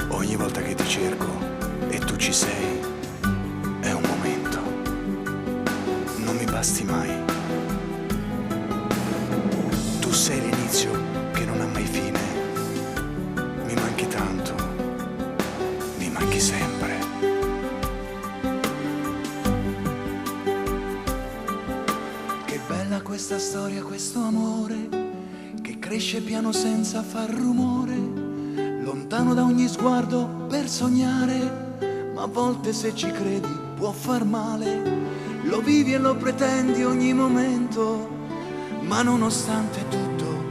Ogni volta che ti cerco e tu ci sei, è un momento, non mi basti mai. Tu sei l'inizio che non ha mai fine, mi manchi tanto, mi manchi sempre. Che bella questa storia, questo amore che cresce piano senza far rumore, lontano da ogni sguardo per sognare, ma a volte se ci credi può far male. Lo vivi e lo pretendi ogni momento, ma nonostante tutto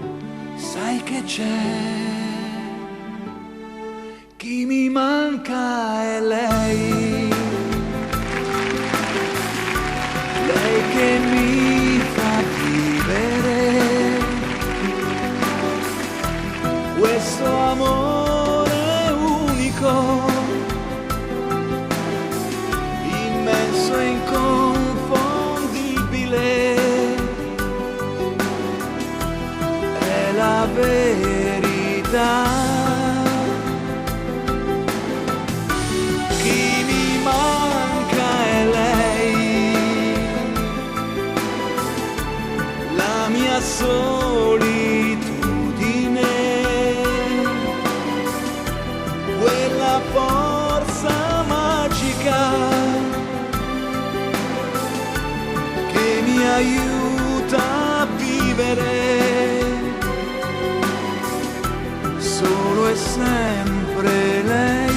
sai che c'è. Chi mi manca è lei, lei che mi fa vivere questo amore unico, immenso e inconfondibile, è la verità. Chi mi manca è lei, la mia solitudine, quella forza magica che mi aiuta a vivere solo e sempre lei.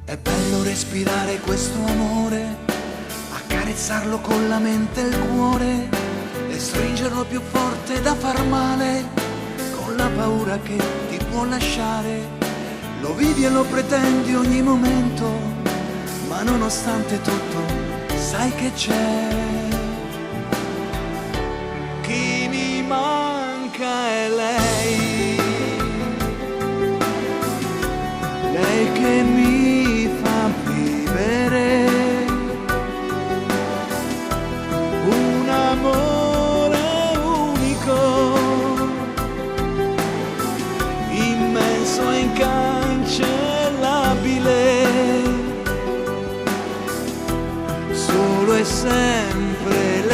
È bello respirare questo amore, accarezzarlo con la mente e il cuore e stringerlo più forte da far male, con la paura che ti può lasciare. Lo vivi e lo pretendi ogni momento, ma nonostante tutto sai che c'è. Chi mi manca è lei, lei che mi fa vivere un amore unico, immenso e incancellabile, solo e sempre